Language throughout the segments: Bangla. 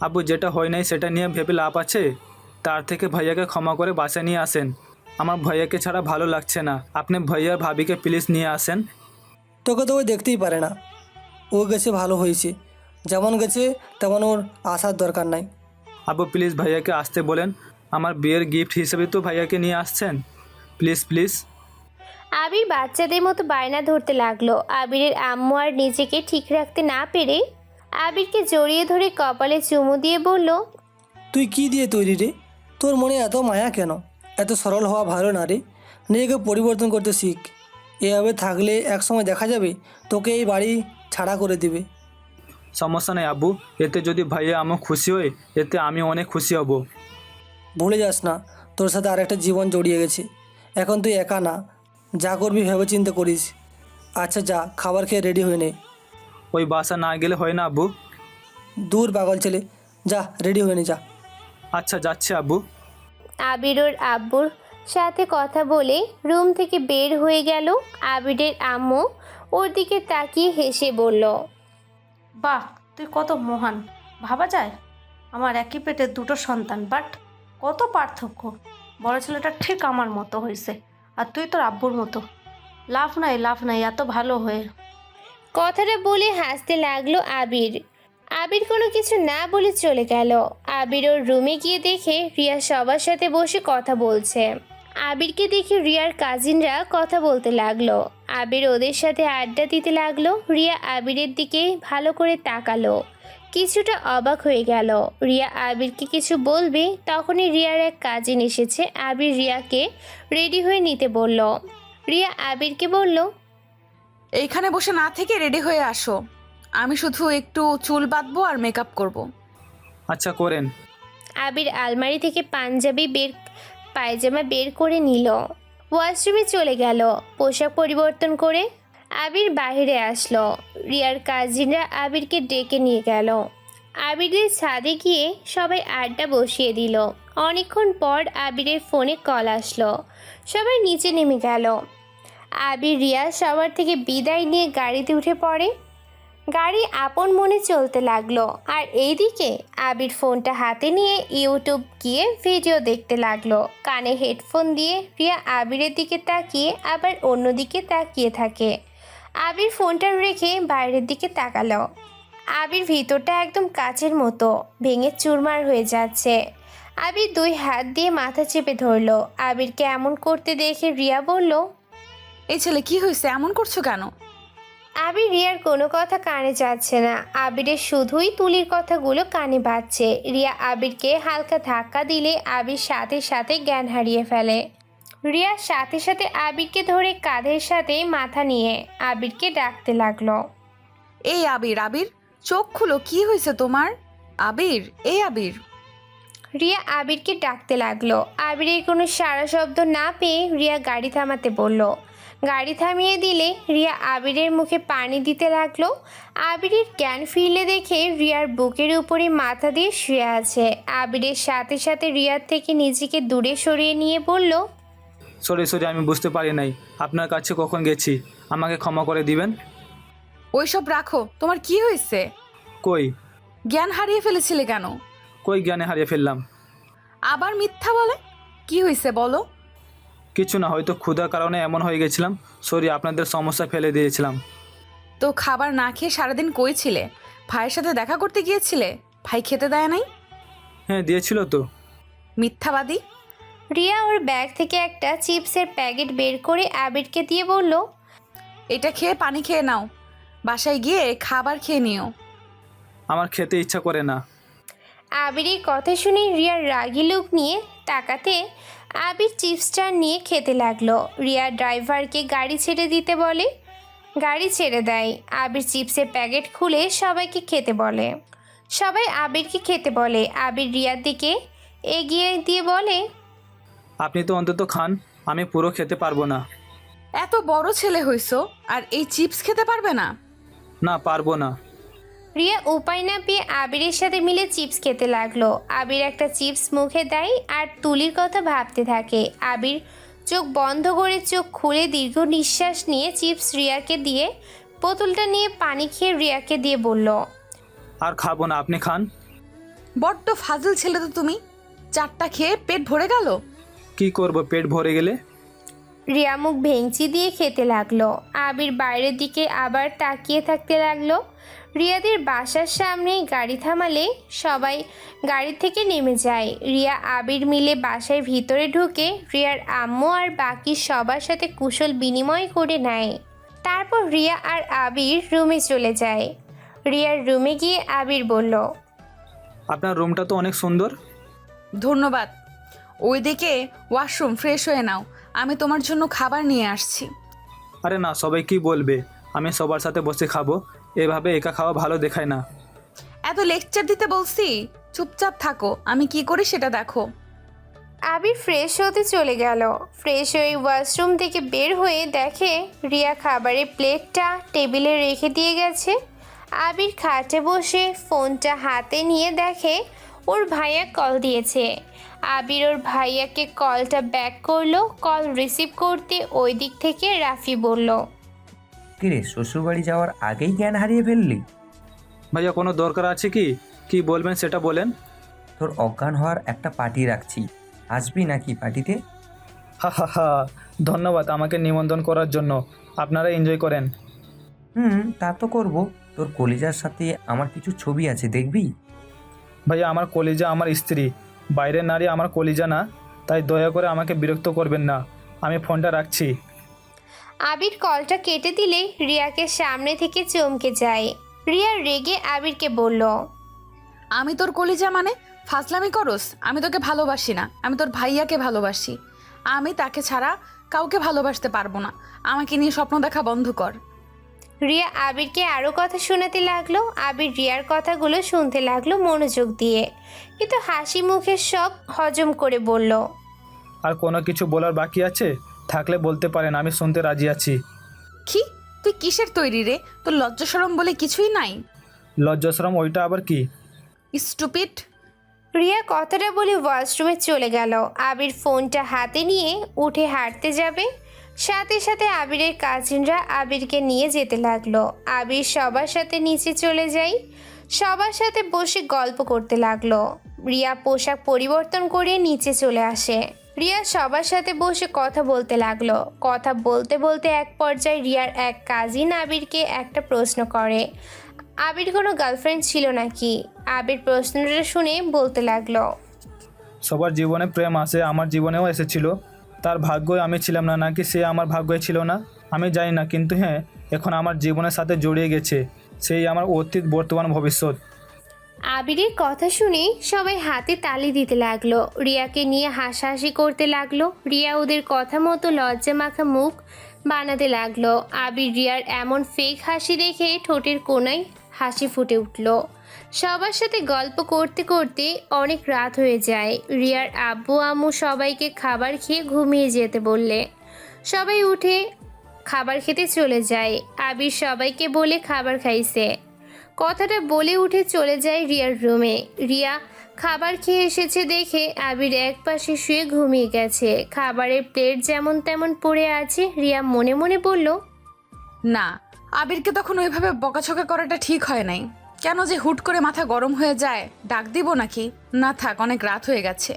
আব্বু যেটা হয় নাই সেটা নিয়ে ভেবে লাভ আছে? তার থেকে ভাইয়াকে ক্ষমা করে বাসায় নিয়ে আসেন। আমার ভাইয়াকে ছাড়া ভালো লাগছে না। আপনি ভাইয়া ভাবিকে প্লিজ নিয়ে আসেন। তোকে তো ওই দেখতেই পারে না। ও গেছে ভালো হয়েছে, যেমন গেছে তেমন ওর আসার দরকার নাই। আব্বু প্লিজ ভাইয়াকে আসতে বলেন। আমার বিয়ের গিফট হিসেবে তো ভাইয়াকে নিয়ে আসছেন। Please please. আবির বাচ্চাদের মতো বায়না ধরতে লাগলো। আবিরের আম্মু আর নিজেকে ঠিক রাখতে না পেরে আবিরকে জড়িয়ে ধরে কপালে চুমু দিয়ে বলল, তুই কি দিয়ে তৈরি রে? তোর মনে এত মায়া কেন? এত সরল হওয়া ভালো না রে। নিজেকে পরিবর্তন করতে শিখ। এভাবে থাকলে একসময় দেখা যাবে তোকে এই বাড়ি ছাড়া করে দিবে। সমস্যা নেই আব্বু, এতে যদি ভাইয়া আমার খুশি হয় এতে আমি অনেক খুশি হব। ভুলে যাস না, তোর সাথে আরেকটা জীবন জড়িয়ে গেছে। এখন তুই একা না, যা করবি ভেবে চিন্তে করিস। আচ্ছা যা, খাবার খেয়ে রেডি হয়ে নে। ওই বাসা না গেলে হয় না আব্বু? দূর পাগল ছেলে, যা রেডি হয়ে নে যা। আচ্ছা যাচ্ছে আব্বু। আবির ওর আব্বুর সাথে কথা বলে রুম থেকে বের হয়ে গেল। আবিরের আম্মু ওর দিকে তাকিয়ে হেসে বলল, বাহ, তুই কত মহান! ভাবা যায় আমার একই পেটের দুটো সন্তান, বাট কত পার্থক্য। বড় ছেলেটা ঠিক আমার মতো হয়েছে, আর তুই তোর আব্বুর মতো। লাভ নাই লাভ নাই এত ভালো হয়ে। কথাটা বলে হাসতে লাগলো আবির। আবির কোনো কিছু না বলে চলে গেল। আবির ওর রুমে গিয়ে দেখে রিয়া সবার সাথে বসে কথা বলছে। আবিরকে দেখে রিয়ার কাজিনরা কথা বলতে লাগলো। আবির ওদের সাথে আড্ডা দিতে লাগলো। রিয়া আবিরের দিকে ভালো করে তাকালো, কিছুটা অবাক হয়ে গেল। রিয়া আবিরকে কিছু বলবে তখনই রিয়ার এক কাজিন এসেছে। আবির রিয়াকে রেডি হয়ে নিতে বলল। রিয়া আবিরকে বলল, এইখানে বসে না থেকে রেডি হয়ে আসো। আমি শুধু একটু চুল বাঁধবো আর মেকআপ করব। আচ্ছা করেন। আবির আলমারি থেকে পায়জামা বের করে নিল। ওয়াশরুমে চলে গেল। পোশাক পরিবর্তন করে আবির বাইরে আসলো। রিয়ার কাজিনরা আবিরকে ডেকে নিয়ে গেল। আবিরের ছাদে গিয়ে সবাই আড্ডা বসিয়ে দিল। অনেকক্ষণ পর আবিরের ফোনে কল আসলো। সবাই নিচে নেমে গেল। আবির রিয়া সবার থেকে বিদায় নিয়ে গাড়িতে উঠে পড়ে। গাড়ি আপন মনে চলতে লাগলো। আর এইদিকে আবির ফোনটা হাতে নিয়ে ইউটিউব গিয়ে ভিডিও দেখতে লাগলো। কানে হেডফোন দিয়ে রিয়া আবিরের দিকে তাকিয়ে আবার অন্যদিকে তাকিয়ে থাকে। আবির ফোনটা রেখে বাইরের দিকে তাকালো। আবির ভিতরটা একদম কাচের মতো ভেঙে চুরমার হয়ে যাচ্ছে। আবির দুই হাত দিয়ে মাথা চেপে ধরলো। আবিরকে এমন করতে দেখে রিয়া বলল, এই ছেলে কি হয়েছে, এমন করছো কেন? আবির রিয়ার কোনো কথা কানে যাচ্ছে না। আবিরের শুধুই তুলির কথাগুলো কানে বাজছে। রিয়া আবিরকে হালকা ধাক্কা দিলে আবির সাথে সাথে জ্ঞান হারিয়ে ফেলে। রিয়ার সাথে সাথে আবিরকে ধরে কাঁধের সাথে মাথা নিয়ে আবিরকে ডাকতে লাগলো। এই আবির, আবির চোখ খুলো, কি হয়েছে তোমার? আবির, এই আবির। রিয়া আবিরকে ডাকতে লাগলো। আবিরের কোনো সাড়া শব্দ না পেয়ে রিয়া গাড়ি থামাতে বলল। গাড়ি থামিয়ে দিলে রিয়া আবিরের মুখে পানি দিতে লাগলো। আবিরের জ্ঞান ফিরলে দেখে রিয়ার বুকের উপরে মাথা দিয়ে শুয়ে আছে। আবিরের সাথে সাথে রিয়ার থেকে নিজেকে দূরে সরিয়ে নিয়ে বলল, সরি সরি, আমি বুঝতে পারি নাই আপনার কাছে কখন গেছি। আমাকে ক্ষমা করে দিবেন। ওইসব রাখো, তোমার কি হয়েছে? কই জ্ঞান হারিয়ে ফেলেছিলে কেন? কই জ্ঞানে হারিয়ে ফেললাম? আবার মিথ্যা বলে। কি হয়েছে বলো? কিছু না, হয়তো ক্ষুধার কারণে এমন হয়ে গেছিলাম। সরি, আপনাদের সমস্যা ফেলে দিয়েছিলাম। তো খাবার না খেয়ে সারাদিন কই ছিলে? ভাইয়ের সাথে দেখা করতে গিয়েছিলে? ভাই খেতে দেয় নাই? হ্যাঁ দিয়েছিল তো। মিথ্যাবাদী। রিয়া ওর ব্যাগ থেকে একটা চিপসের প্যাকেট বের করে আবিরকে দিয়ে বলল, এটা খেয়ে পানি খেয়ে নাও, বাসায় গিয়ে খাবার খেয়ে নিও। আমার খেতে ইচ্ছা করে না। আবিরের কথা শুনে রিয়ার রাগি লুক নিয়ে তাকাতে আবির চিপসটা নিয়ে খেতে লাগলো। রিয়া ড্রাইভারকে গাড়ি ছেড়ে দিতে বলে। গাড়ি ছেড়ে দেয়। আবির চিপসের প্যাকেট খুলে সবাইকে খেতে বলে। সবাই আবিরকে খেতে বলে। আবির রিয়ার দিকে এগিয়ে দিয়ে বলে, আপনি তো অন্তত খান, আমি পুরো খেতে পারবো না। এত বড় ছেলে হইছো আর এই চিপস খেতে পারবে না? না পারবো না। রিয়া উপায় না পেয়ে আবিরের সাথে মিলে চিপস খেতে লাগলো। আবির একটা চিপস মুখে দেয় আর তুলির কথা ভাবতে থাকে। আবির চোখ বন্ধ করে চোখ খুলে দীর্ঘ নিঃশ্বাস নিয়ে চিপস রিয়াকে দিয়ে বোতলটা নিয়ে পানি খেয়ে রিয়াকে দিয়ে বলল, আর খাবো না, আপনি খান। বড্ড ফাজিল ছেলে তো তুমি। 4টা খেয়ে পেট ভরে গেল। কি করব পেট ভরে গেলে? রিয়া মুখ ভেঙচি দিয়ে খেতে লাগলো। আবির বাইরের দিকে আবার তাকিয়ে থাকতে লাগলো। রিয়াদের বাসার সামনেই গাড়ি থামালে সবাই গাড়ি থেকে নেমে যায়। রিয়া আবির মিলে বাসায় ভিতরে ঢুকে রিয়ার আম্মু আর বাকি সবার সাথে কুশল বিনিময় করে নেয়। তারপর রিয়া আর আবির রুমে চলে যায়। রিয়ার রুমে গিয়ে আবির বলল, আপনার রুমটা তো অনেক সুন্দর। ধন্যবাদ। ওইদিকে ওয়াশরুম, ফ্রেশ হয়ে নাও, আমি তোমার জন্য খাবার নিয়ে আসছি। আরে না, সবাই কি বলবে? আমি সবার সাথে বসে খাবো, এভাবে একা খাওয়া ভালো দেখায় না। এত লেকচার দিতে বলছি, চুপচাপ থাকো, আমি কি করি সেটা দেখো। আবির ফ্রেশ হতে চলে গেল। ফ্রেশ হয়ে ওয়াশরুম থেকে বের হয়ে দেখে রিয়া খাবারের প্লেটটা টেবিলে রেখে দিয়ে গেছে। আবির খাটে বসে ফোনটা হাতে নিয়ে দেখে ওর ভাইয়া কল দিয়েছে। আবির ওর ভাইয়াকে কলটা ব্যাক করলো। কল রিসিভ করতে ওই দিক থেকে রাফি বলল, কিরে, শ্বশুরবাড়ি যাওয়ার আগেই জ্ঞান হারিয়ে ফেললি? ভাইয়া কোনো দরকার আছে কি? কি বলবেন সেটা বলেন। তোর অজ্ঞান হওয়ার একটা পার্টি রাখছি, আসবি নাকি পার্টিতে? হা হা হা, ধন্যবাদ আমাকে নিমন্ত্রণ করার জন্য। আপনারা এনজয় করেন। তা তো করবো। তোর কলিজার সাথে আমার কিছু ছবি আছে, দেখবি? ভাইয়া আমার কলিজা আমার স্ত্রী, বাইরের নারী আমার কলিজা না, তাই দয়া করে আমাকে বিরক্ত করবেন না। আমি ফোনটা রাখছি। আবির কলটা কেটে দিলে রিয়াকে সামনে থেকে চমকে যায়। রিয়া রেগে আবিরকে বলল, আমি তোর কলিজা মানে? ফাজলামি করস? আমি তোকে ভালোবাসি না, আমি তোর ভাইয়াকে ভালোবাসি। আমি তাকে ছাড়া কাউকে ভালোবাসতে পারবো না। আমাকে নিয়ে স্বপ্ন দেখা বন্ধ কর। রিয়া আবিরকে আরও কথা শোনাতে লাগলো। আবির রিয়ার কথাগুলো শুনতে লাগলো মনোযোগ দিয়ে, কিন্তু হাসি মুখে সব হজম করে বলল, আর কোনো কিছু বলার বাকি আছে থাকলে বলতে পারেন, আমি শুনতে রাজি আছি। কি? তুই কিসের তৈরি রে? তোর লজ্জা শরম বলে কিছুই নাই? লজ্জাশরম ওইটা আবার কি? স্টুপিড। রিয়া কথাটা বলে ওয়াশরুমে চলে গেল। আবির ফোনটা হাতে নিয়ে উঠে হাঁটতে যাবে, সাথে সাথে আবিরের কাজিনরা আবিরকে নিয়ে যেতে লাগলো। আবির সবার সাথে নিচে চলে যায়, সবার সাথে বসে গল্প করতে লাগলো। রিয়া পোশাক পরিবর্তন করে নিচে চলে আসে। রিয়া সবার সাথে বসে কথা বলতে লাগলো। কথা বলতে বলতে এক পর্যায়ে রিয়ার এক কাজিন আবিরকে একটা প্রশ্ন করে, আবির কোনো গার্লফ্রেন্ড ছিল নাকি? আবির প্রশ্নটা শুনে বলতে লাগলো, সবার জীবনে প্রেম আসে, আমার জীবনেও এসেছিল। তার ভাগ্যই আমি ছিলাম না, নাকি সে আমার ভাগ্যই ছিল না আমি জানি না, কিন্তু হ্যাঁ এখন আমার জীবনের সাথে জড়িয়ে গেছে। সেই আমার অতীত, বর্তমান, ভবিষ্যৎ। আবিরের কথা শুনে সবাই হাতে তালি দিতে লাগলো। রিয়াকে নিয়ে হাসাহাসি করতে লাগলো। রিয়া ওদের কথা মতো লজ্জা মাখা মুখ বানাতে লাগলো। আবির রিয়ার এমন ফেক হাসি দেখে ঠোঁটের কোণায় হাসি ফুটে উঠল। সবার সাথে গল্প করতে করতে অনেক রাত হয়ে যায়। রিয়ার আব্বু আম্মু সবাইকে খাবার খেয়ে ঘুমিয়ে যেতে বললে সবাই উঠে খাবার খেতে চলে যায়। আবির সবাইকে বলে খাবার খাইছে কথাটা বলে উঠে চলে যায় রিয়ার রুমে। রিয়া খাবার খেয়ে এসেছে দেখে আবির এক পাশে শুয়ে ঘুমিয়ে গেছে। খাবারের প্লেট যেমন তেমন পড়ে আছে। রিয়া মনে মনে বলল, না, আবিরকে তখন ওইভাবে বকাছকা করাটা ঠিক হয় নাই। কেন যে হুট করে মাথা গরম হয়ে যায়? ডাক দিব নাকি? না থাক, অনেক রাত হয়ে গেছে।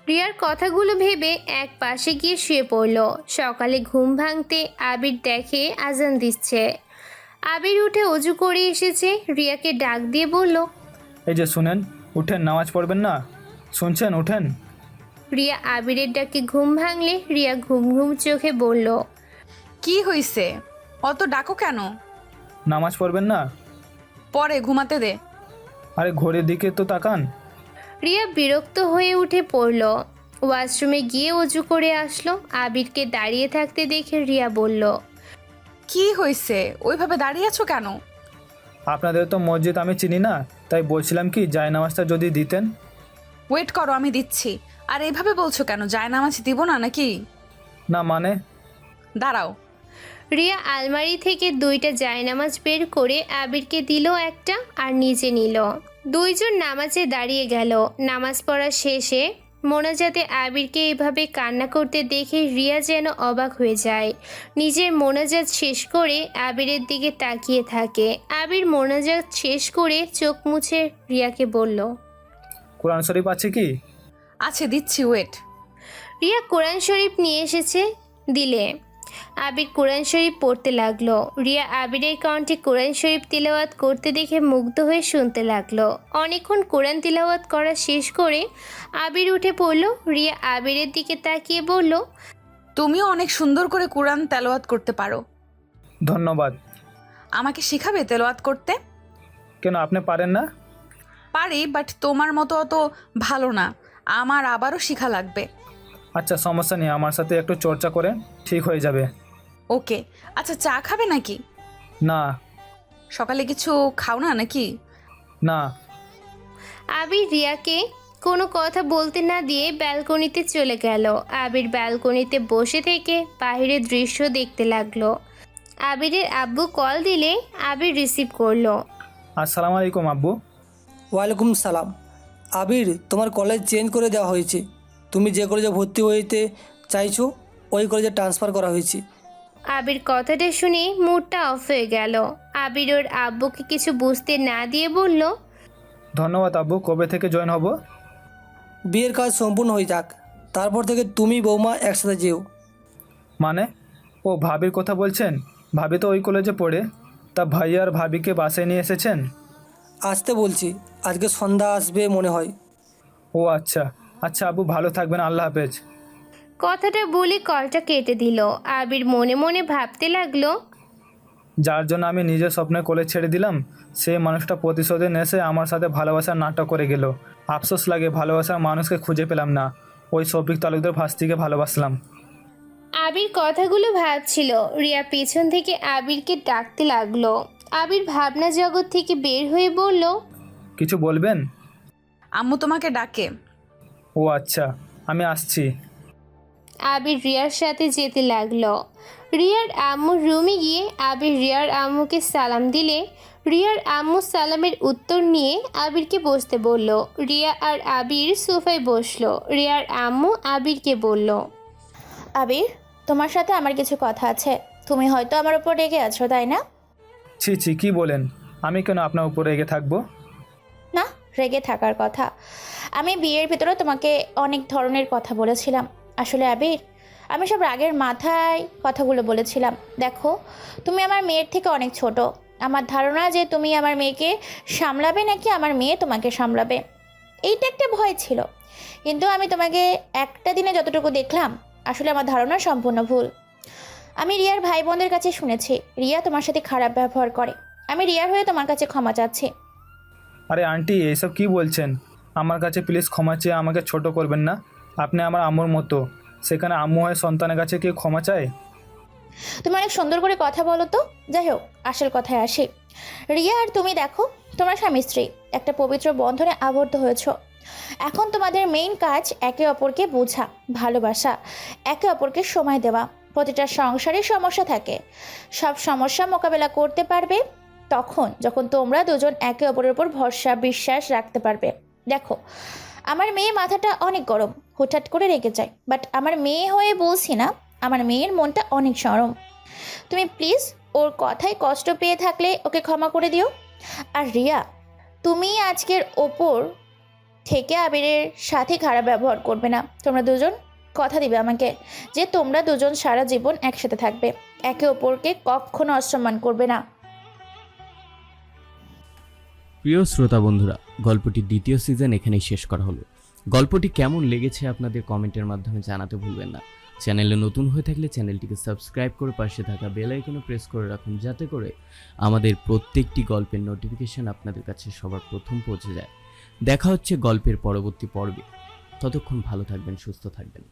রিয়ার কথাগুলো ভেবে এক পাশে গিয়ে শুয়ে পড়ল। সকালে ঘুম ভাঙতে আবির দেখে আজান দিচ্ছে। আবির উঠে অজু করে এসেছে। রিয়াকে ডাক দিয়ে বলল, এই যে শুনেন, উঠেন, নামাজ পড়বেন না? শুনছেন, উঠেন। রিয়া আবিরের ডাকে ঘুম ভাঙলে রিয়া ঘুম ঘুম চোখে বলল, কি হইছে? অত ডাকো কেন? নামাজ পড়বেন না? পরে ঘুমাতে দে। আরে ঘড়ির দিকে তো তাকান। রিয়া বিরক্ত হয়ে উঠে পড়ল। ওয়াশরুমে গিয়ে অজু করে আসলো। আবিরকে দাঁড়িয়ে থাকতে দেখে রিয়া বলল, কি হইছে? ওইভাবে দাঁড়িয়ে আছো কেন? আপনাদের তো মসজিদ আমি চিনি না, তাই বলছিলাম কি জায়নামাজটা যদি দিতেন। ওয়েট করো, আমি দিচ্ছি। আর এইভাবে বলছো কেন? জায়নামাজ দিব না নাকি? না মানে? দাঁড়াও। রিয়া আলমারি থেকে 2টা জায়নামাজ বের করে আবিরকে দিল একটা আর নিজে নিল। দুইজন নামাজে দাঁড়িয়ে গেল। নামাজ পড়া শেষে মোনাজাতে আবিরকে এভাবে কান্না করতে দেখে রিয়া যেন অবাক হয়ে যায়। নিজের মোনাজাত শেষ করে আবিরের দিকে তাকিয়ে থাকে। আবির মোনাজাত শেষ করে চোখ মুছে রিয়াকে বলল, কোরআন শরীফ আছে কি? আছে, দিচ্ছি, ওয়েট। রিয়া কোরআন শরীফ নিয়ে এসেছে, দিলে। আবির কোরআন শরীফ পড়তে লাগলো। রিয়া আবিরের কণ্ঠে কোরআন শরীফ তিলাওয়াত করতে দেখে মুগ্ধ হয়ে শুনতে লাগলো। অনেকক্ষণ কোরআন তিলাওয়াত করা শেষ করে আবির উঠে পড়ল। রিয়া আবিরের দিকে তাকিয়ে বলল, তুমিও অনেক সুন্দর করে কোরআন তেলাওয়াত করতে পারো। ধন্যবাদ। আমাকে শেখাবে তেলাওয়াত করতে? কেন, আপনি পারেন না? পারি, বাট তোমার মতো অত ভালো না। আমার আবারও শেখা লাগবে। আচ্ছা, সমস্যা নেই, আমার সাথে একটু চর্চা করেন, ঠিক হয়ে যাবে। ওকে। আচ্ছা, চা খাবে নাকি? না। সকালে কিছু খাও না নাকি? না। আবির রিয়াকে কোনো কথা বলতে না দিয়ে ব্যালকনিতে চলে গেল। আবির ব্যালকনিতে বসে থেকে বাইরের দৃশ্য দেখতে লাগলো। আবিরের আব্বু কল দিলে আবির রিসিভ করলো। আসসালামু আলাইকুম আব্বু। ওয়ালাইকুম সালাম। আবির, তোমার কলেজ চেঞ্জ করে দেওয়া হয়েছে। তুমি যে কলেজে ভর্তি হইতে চাইছো ওই কলেজে ট্রান্সফার করা হয়েছে। আবির কথাটা শুনে মুডটা অফ হয়ে গেল। আবির ওর আব্বুকে কিছু বুঝতে না দিয়ে বলল, ধন্যবাদ আব্বু, কবে থেকে জয়েন হব? বিয়ের কাজ সম্পূর্ণ হয়ে যাক, তারপর থেকে তুমি বৌমা একসাথে যেও। মানে? ও ভাবির কথা বলছেন? ভাবি তো ওই কলেজে পড়ে। তা ভাই আর ভাবিকে বাসায় নিয়ে এসেছেন? আসতে বলছি, আজকে সন্ধ্যা আসবে মনে হয়। ও আচ্ছা। আচ্ছা আব্বু, ভালো থাকবেন, আল্লাহ হাফেজ। কথাটা বলে কলটা কেটে দিল। আবির মনে মনে ভাবতে লাগলো, যার জন্য আমি নিজের স্বপ্নের কলেজ ছেড়ে দিলাম, সেই মানুষটা প্রতিশোধে নেশে আমার সাথে ভালোবাসার নাটক করে গেল। আফসোস লাগে, ভালোবাসার মানুষকে খুঁজে পেলাম না। ওই শফিক তালুকদার ভাস্তিকে ভালোবাসলাম। আবির কথাগুলো ভাবছিল। রিয়া পেছন থেকে আবিরকে ডাকতে লাগলো। আবির ভাবনা জগৎ থেকে বের হয়ে বলল, কিছু বলবেন? আম্মু তোমাকে ডাকে। ও আচ্ছা, আমি আসছি। আবির রিয়ার সাথে যেতে লাগলো। রিয়ার আম্মুর রুমে গিয়ে আবির রিয়ার আম্মুকে সালাম দিলে রিয়ার আম্মু সালামের উত্তর নিয়ে আবিরকে বসতে বলল। রিয়া আর আবির সোফায় বসলো। রিয়ার আম্মু আবিরকে বলল, আবির, তোমার সাথে আমার কিছু কথা আছে। তুমি হয়তো আমার উপর রেগে আছো, তাই না? ছি ছি, কি বলেন? আমি কেন আপনার উপরে রেগে থাকবো? না, রেগে থাকার কথা। আমি বিয়ের ভিতরে তোমাকে অনেক ধরনের কথা বলেছিলাম। আসলে আবির, আমি সব রাগের মাথায় কথাগুলো বলেছিলাম। দেখো, তুমি আমার মেয়ের থেকে অনেক ছোট। আমার ধারণা যে তুমি আমার মেয়েকে সামলাবে নাকি আমার মেয়ে তোমাকে সামলাবে, এইটা একটা ভয় ছিল। কিন্তু আমি তোমাকে একটা দিনে যতটুকু দেখলাম, আসলে আমার ধারণা সম্পূর্ণ ভুল। আমি রিয়ার ভাই বোনদের কাছে শুনেছি রিয়া তোমার সাথে খারাপ ব্যবহার করে। আমি রিয়ার হয়ে তোমার কাছে ক্ষমা চাচ্ছি। আরে আন্টি, এইসব কি বলছেন? আমার কাছে প্লিজ ক্ষমা চেয়ে আমাকে ছোট করবেন না। আপনি আমার আম্মুর মতো, সেখানে আম্মু হয়ে সন্তানের কাছে কেউ ক্ষমা চায়? তুমি অনেক সুন্দর করে কথা বলো তো। যাই হোক, আসল কথায় আসি। রিয়া আর তুমি দেখো, তোমরা স্বামী স্ত্রী একটা পবিত্র বন্ধনে আবদ্ধ হয়েছ। এখন তোমাদের মেইন কাজ একে অপরকে বোঝা, ভালোবাসা, একে অপরকে সময় দেওয়া। প্রতিটা সংসারে সমস্যা থাকে, সব সমস্যা মোকাবেলা করতে পারবে তখন যখন তোমরা দুজন একে অপরের উপর ভরসা বিশ্বাস রাখতে পারবে। দেখো, আমার মেয়ে মাথাটা অনেক গরম, হুটহাট করে রেগে যায়। বাট আমার মেয়ে হয়ে বলছি না, আমার মেয়ের মনটা অনেক নরম। তুমি প্লিজ ওর কথায় কষ্ট পেয়ে থাকলে ওকে ক্ষমা করে দিও। আর রিয়া, তুমি আজকের ওপর থেকে আবিরের সাথে খারাপ ব্যবহার করবে না। তোমরা দুজন কথা দিবে আমাকে যে তোমরা দুজন সারা জীবন একসাথে থাকবে, একে অপরকে কখনো অসম্মান করবে না। প্রিয় শ্রোতা বন্ধুরা, গল্পটির দ্বিতীয় সিজন এখানেই শেষ করা হলো। গল্পটি কেমন লেগেছে আপনাদের কমেন্টের মাধ্যমে জানাতে ভুলবেন না। চ্যানেলে নতুন হয়ে থাকলে চ্যানেলটিকে সাবস্ক্রাইব করে পাশে থাকা বেল আইকনে প্রেস করে রাখুন, যাতে করে আমাদের প্রত্যেকটি গল্পের নোটিফিকেশন আপনাদের কাছে সবার প্রথম পৌঁছে যায়। দেখা হচ্ছে গল্পের পরবর্তী পর্বে। ততক্ষণ ভালো থাকবেন, সুস্থ থাকবেন।